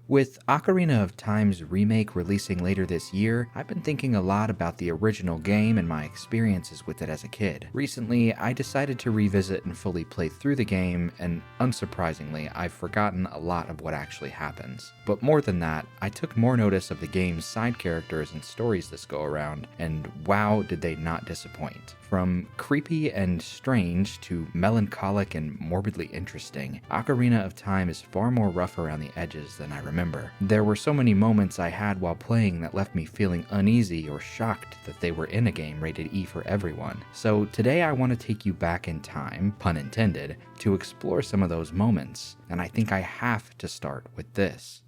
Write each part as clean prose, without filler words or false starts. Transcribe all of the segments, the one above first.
With Ocarina of Time's remake releasing later this year, I've been thinking a lot about the original game and my experiences with it as a kid. Recently, I decided to revisit and fully play through the game, and unsurprisingly, I've forgotten a lot of what actually happens. But more than that, I took more notice of the game's side characters and stories this go around, and wow, did they not disappoint. From creepy and strange to melancholic and morbidly interesting, Ocarina of Time is far more rough around the edges than I remember. There were so many moments I had while playing that left me feeling uneasy or shocked that they were in a game rated E for everyone. So today I want to take you back in time, pun intended, to explore some of those moments, and I think I have to start with this.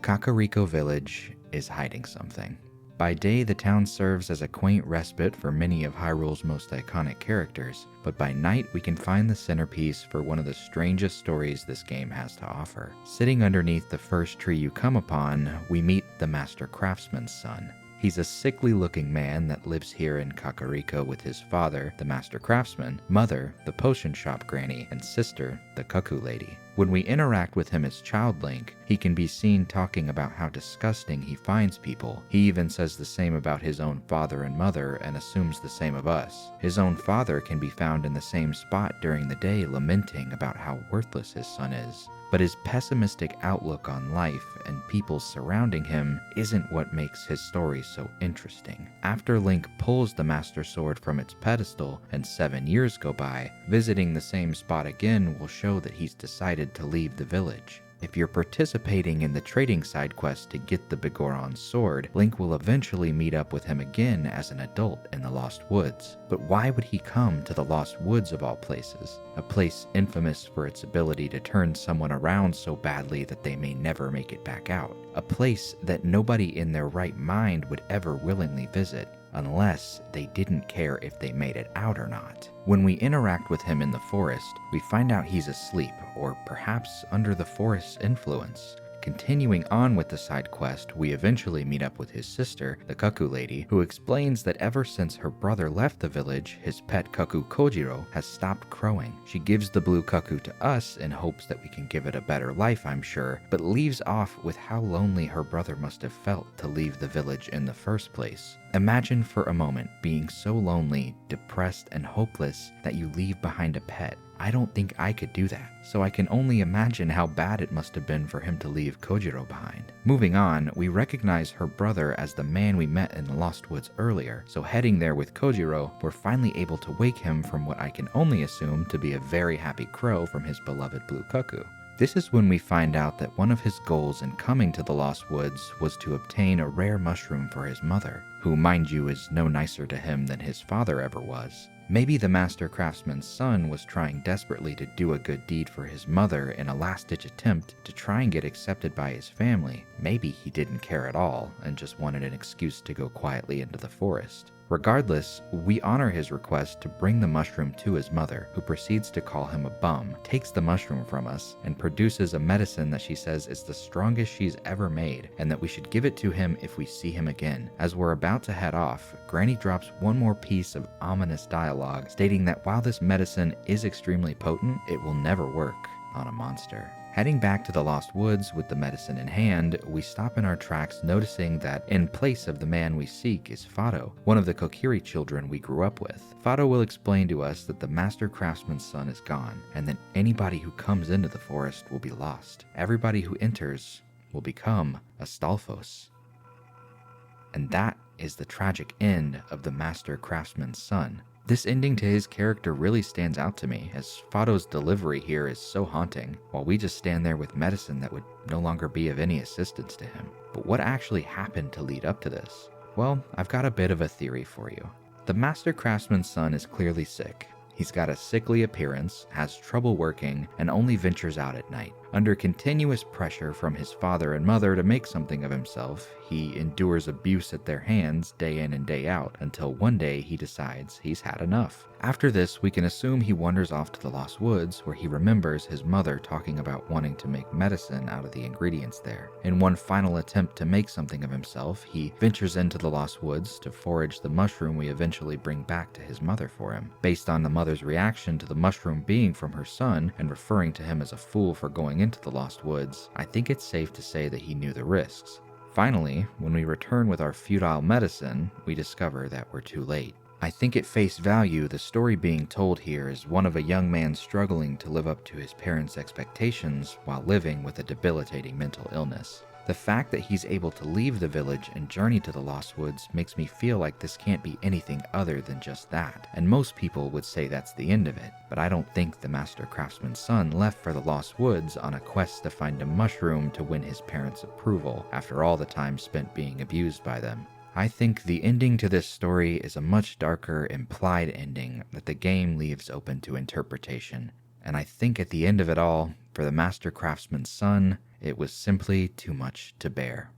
Kakariko Village is hiding something. By day, the town serves as a quaint respite for many of Hyrule's most iconic characters, but by night we can find the centerpiece for one of the strangest stories this game has to offer. Sitting underneath the first tree you come upon, we meet the Master Craftsman's son. He's a sickly-looking man that lives here in Kakariko with his father, the Master Craftsman, mother, the potion shop granny, and sister, the Cuckoo Lady. When we interact with him as Child Link, he can be seen talking about how disgusting he finds people. He even says the same about his own father and mother and assumes the same of us. His own father can be found in the same spot during the day lamenting about how worthless his son is. But his pessimistic outlook on life and people surrounding him isn't what makes his story so interesting. After Link pulls the Master Sword from its pedestal and 7 years go by, visiting the same spot again will show that he's decided to leave the village. If you're participating in the trading side quest to get the Bigoron's sword, Link will eventually meet up with him again as an adult in the Lost Woods. But why would he come to the Lost Woods of all places? A place infamous for its ability to turn someone around so badly that they may never make it back out. A place that nobody in their right mind would ever willingly visit, unless they didn't care if they made it out or not. When we interact with him in the forest, we find out he's asleep, or perhaps under the forest's influence. Continuing on with the side quest, we eventually meet up with his sister, the Cuckoo Lady, who explains that ever since her brother left the village, his pet cuckoo Kojiro has stopped crowing. She gives the blue cuckoo to us in hopes that we can give it a better life, I'm sure, but leaves off with how lonely her brother must have felt to leave the village in the first place. Imagine for a moment being so lonely, depressed, and hopeless that you leave behind a pet. I don't think I could do that, so I can only imagine how bad it must have been for him to leave Kojiro behind. Moving on, we recognize her brother as the man we met in the Lost Woods earlier, so heading there with Kojiro, we're finally able to wake him from what I can only assume to be a very happy crow from his beloved blue cuckoo. This is when we find out that one of his goals in coming to the Lost Woods was to obtain a rare mushroom for his mother, who, mind you, is no nicer to him than his father ever was. Maybe the Master Craftsman's son was trying desperately to do a good deed for his mother in a last-ditch attempt to try and get accepted by his family. Maybe he didn't care at all and just wanted an excuse to go quietly into the forest. Regardless, we honor his request to bring the mushroom to his mother, who proceeds to call him a bum, takes the mushroom from us, and produces a medicine that she says is the strongest she's ever made, and that we should give it to him if we see him again. As we're about to head off, Granny drops one more piece of ominous dialogue, stating that while this medicine is extremely potent, it will never work on a monster. Heading back to the Lost Woods with the medicine in hand, we stop in our tracks noticing that in place of the man we seek is Fado, one of the Kokiri children we grew up with. Fado will explain to us that the Master Craftsman's son is gone, and that anybody who comes into the forest will be lost. Everybody who enters will become a Stalfos. And that is the tragic end of the Master Craftsman's son. This ending to his character really stands out to me, as Fado's delivery here is so haunting, while we just stand there with medicine that would no longer be of any assistance to him. But what actually happened to lead up to this? Well, I've got a bit of a theory for you. The Master Craftsman's son is clearly sick. He's got a sickly appearance, has trouble working, and only ventures out at night. Under continuous pressure from his father and mother to make something of himself, he endures abuse at their hands day in and day out until one day he decides he's had enough. After this, we can assume he wanders off to the Lost Woods, where he remembers his mother talking about wanting to make medicine out of the ingredients there. In one final attempt to make something of himself, he ventures into the Lost Woods to forage the mushroom we eventually bring back to his mother for him. Based on the mother's reaction to the mushroom being from her son and referring to him as a fool for going into the Lost Woods, I think it's safe to say that he knew the risks. Finally, when we return with our futile medicine, we discover that we're too late. I think at face value, the story being told here is one of a young man struggling to live up to his parents' expectations while living with a debilitating mental illness. The fact that he's able to leave the village and journey to the Lost Woods makes me feel like this can't be anything other than just that, and most people would say that's the end of it, but I don't think the Master Craftsman's son left for the Lost Woods on a quest to find a mushroom to win his parents' approval after all the time spent being abused by them. I think the ending to this story is a much darker, implied ending that the game leaves open to interpretation, and I think at the end of it all, for the Master Craftsman's son, it was simply too much to bear.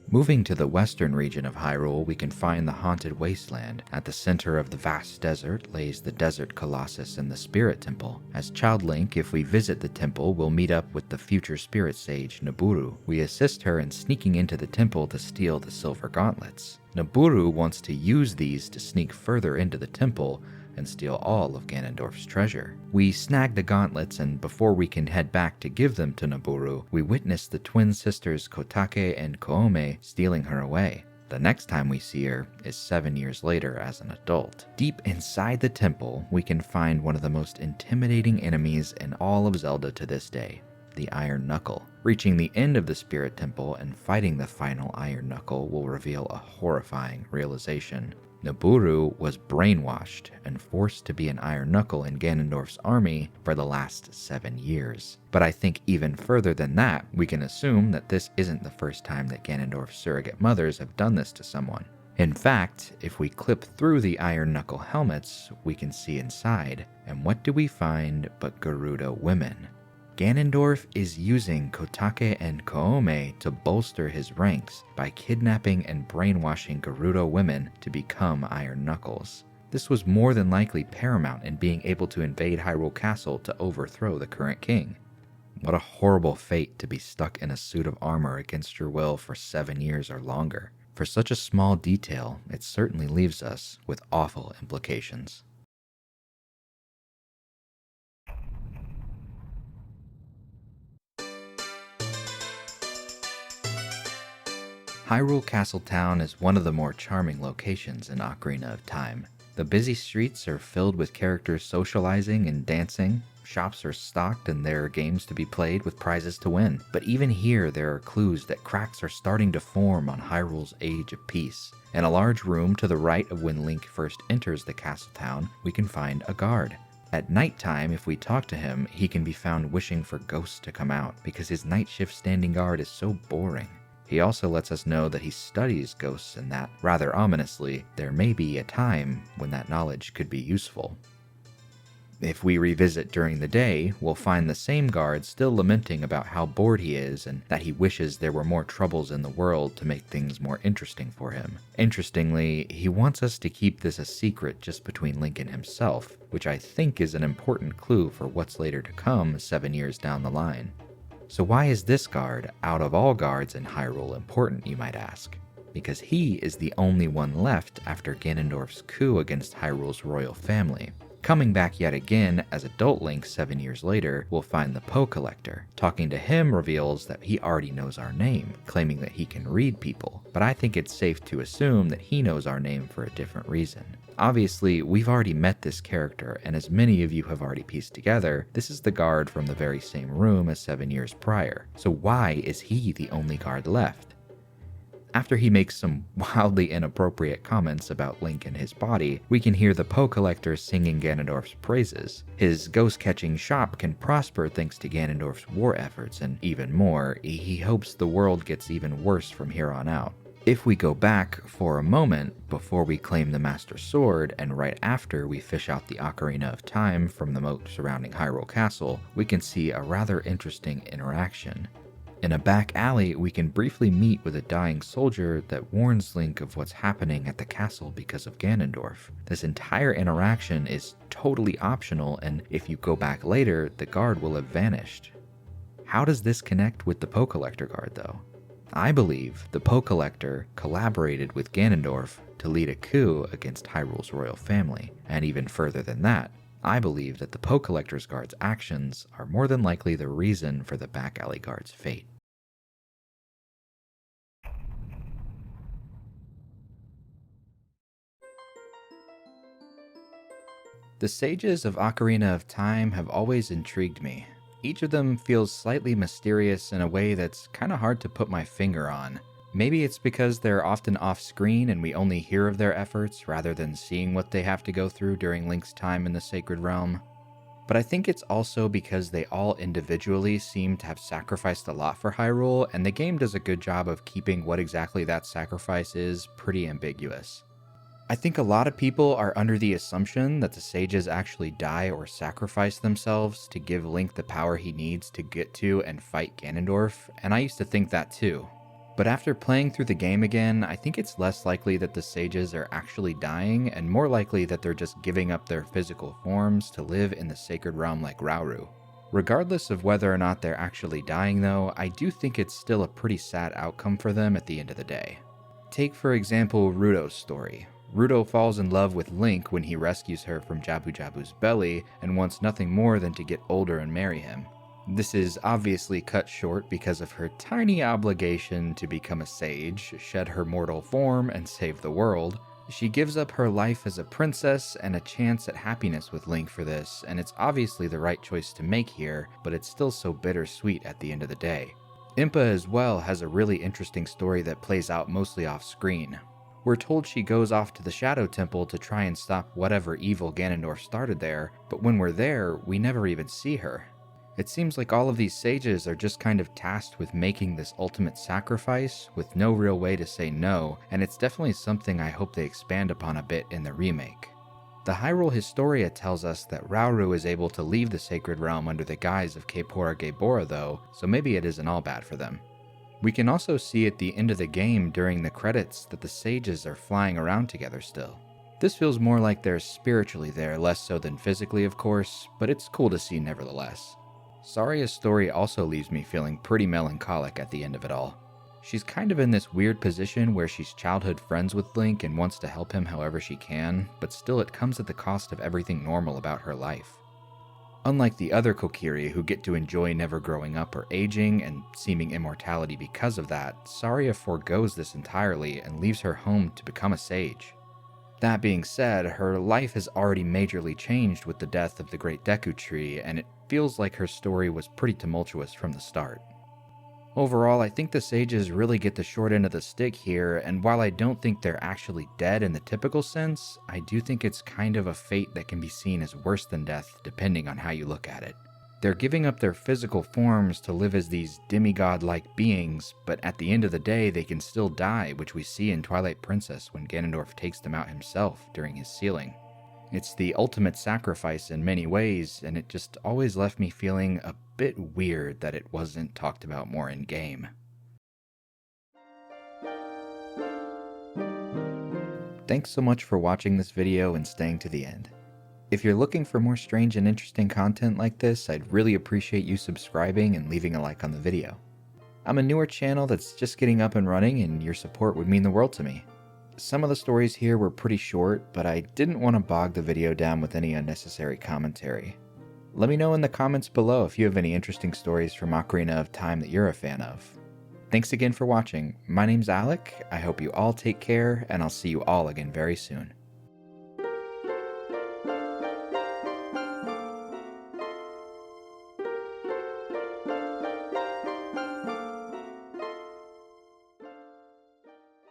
Moving to the western region of Hyrule, we can find the Haunted Wasteland. At the center of the vast desert lays the Desert Colossus and the Spirit Temple. As Child Link, if we visit the temple, we'll meet up with the future spirit sage Nabooru. We assist her in sneaking into the temple to steal the silver gauntlets. Nabooru wants to use these to sneak further into the temple and steal all of Ganondorf's treasure. We snag the gauntlets, and before we can head back to give them to Nabooru, we witness the twin sisters Kotake and Koome stealing her away. The next time we see her is 7 years later as an adult. Deep inside the temple, we can find one of the most intimidating enemies in all of Zelda to this day, the Iron Knuckle. Reaching the end of the Spirit Temple and fighting the final Iron Knuckle will reveal a horrifying realization. Nabooru was brainwashed and forced to be an Iron Knuckle in Ganondorf's army for the last 7 years. But I think even further than that, we can assume that this isn't the first time that Ganondorf's surrogate mothers have done this to someone. In fact, if we clip through the Iron Knuckle helmets, we can see inside, and what do we find but Gerudo women? Ganondorf is using Kotake and Koome to bolster his ranks by kidnapping and brainwashing Gerudo women to become Iron Knuckles. This was more than likely paramount in being able to invade Hyrule Castle to overthrow the current king. What a horrible fate to be stuck in a suit of armor against your will for 7 years or longer. For such a small detail, it certainly leaves us with awful implications. Hyrule Castle Town is one of the more charming locations in Ocarina of Time. The busy streets are filled with characters socializing and dancing, shops are stocked, and there are games to be played with prizes to win. But even here, there are clues that cracks are starting to form on Hyrule's Age of Peace. In a large room to the right of when Link first enters the castle town, we can find a guard. At nighttime, if we talk to him, he can be found wishing for ghosts to come out because his night shift standing guard is so boring. He also lets us know that he studies ghosts and that, rather ominously, there may be a time when that knowledge could be useful. If we revisit during the day, we'll find the same guard still lamenting about how bored he is and that he wishes there were more troubles in the world to make things more interesting for him. Interestingly, he wants us to keep this a secret just between Link and himself, which I think is an important clue for what's later to come 7 years down the line. So why is this guard, out of all guards in Hyrule, important, you might ask? Because he is the only one left after Ganondorf's coup against Hyrule's royal family. Coming back yet again as adult Link 7 years later, we'll find the Poe Collector. Talking to him reveals that he already knows our name, claiming that he can read people, but I think it's safe to assume that he knows our name for a different reason. Obviously, we've already met this character, and as many of you have already pieced together, this is the guard from the very same room as 7 years prior. So why is he the only guard left? After he makes some wildly inappropriate comments about Link and his body, we can hear the Poe Collector singing Ganondorf's praises. His ghost-catching shop can prosper thanks to Ganondorf's war efforts, and even more, he hopes the world gets even worse from here on out. If we go back for a moment before we claim the Master Sword and right after we fish out the Ocarina of Time from the moat surrounding Hyrule Castle, we can see a rather interesting interaction. In a back alley, we can briefly meet with a dying soldier that warns Link of what's happening at the castle because of Ganondorf. This entire interaction is totally optional, and if you go back later, the guard will have vanished. How does this connect with the Poe Collector guard, though? I believe the Poe Collector collaborated with Ganondorf to lead a coup against Hyrule's royal family, and even further than that, I believe that the Poe Collector's guard's actions are more than likely the reason for the back alley guard's fate. The sages of Ocarina of Time have always intrigued me. Each of them feels slightly mysterious in a way that's kinda hard to put my finger on. Maybe it's because they're often off-screen and we only hear of their efforts rather than seeing what they have to go through during Link's time in the Sacred Realm. But I think it's also because they all individually seem to have sacrificed a lot for Hyrule, and the game does a good job of keeping what exactly that sacrifice is pretty ambiguous. I think a lot of people are under the assumption that the sages actually die or sacrifice themselves to give Link the power he needs to get to and fight Ganondorf, and I used to think that too. But after playing through the game again, I think it's less likely that the sages are actually dying, and more likely that they're just giving up their physical forms to live in the Sacred Realm like Rauru. Regardless of whether or not they're actually dying though, I do think it's still a pretty sad outcome for them at the end of the day. Take for example Ruto's story. Ruto falls in love with Link when he rescues her from Jabu Jabu's belly and wants nothing more than to get older and marry him. This is obviously cut short because of her tiny obligation to become a sage, shed her mortal form, and save the world. She gives up her life as a princess and a chance at happiness with Link for this, and it's obviously the right choice to make here, but it's still so bittersweet at the end of the day. Impa as well has a really interesting story that plays out mostly off screen. We're told she goes off to the Shadow Temple to try and stop whatever evil Ganondorf started there, but when we're there, we never even see her. It seems like all of these sages are just kind of tasked with making this ultimate sacrifice with no real way to say no, and it's definitely something I hope they expand upon a bit in the remake. The Hyrule Historia tells us that Rauru is able to leave the Sacred Realm under the guise of Kaepora Gaebora though, so maybe it isn't all bad for them. We can also see at the end of the game during the credits that the sages are flying around together still. This feels more like they're spiritually there, less so than physically of course, but it's cool to see nevertheless. Saria's story also leaves me feeling pretty melancholic at the end of it all. She's kind of in this weird position where she's childhood friends with Link and wants to help him however she can, but still it comes at the cost of everything normal about her life. Unlike the other Kokiri who get to enjoy never growing up or aging and seeming immortality because of that, Saria forgoes this entirely and leaves her home to become a sage. That being said, her life has already majorly changed with the death of the Great Deku Tree, and it feels like her story was pretty tumultuous from the start. Overall, I think the sages really get the short end of the stick here, and while I don't think they're actually dead in the typical sense, I do think it's kind of a fate that can be seen as worse than death depending on how you look at it. They're giving up their physical forms to live as these demigod-like beings, but at the end of the day they can still die, which we see in Twilight Princess when Ganondorf takes them out himself during his sealing. It's the ultimate sacrifice in many ways, and it just always left me feeling a bit weird that it wasn't talked about more in game. Thanks so much for watching this video and staying to the end. If you're looking for more strange and interesting content like this, I'd really appreciate you subscribing and leaving a like on the video. I'm a newer channel that's just getting up and running, and your support would mean the world to me. Some of the stories here were pretty short, but I didn't want to bog the video down with any unnecessary commentary. Let me know in the comments below if you have any interesting stories from Ocarina of Time that you're a fan of. Thanks again for watching. My name's Alec, I hope you all take care, and I'll see you all again very soon.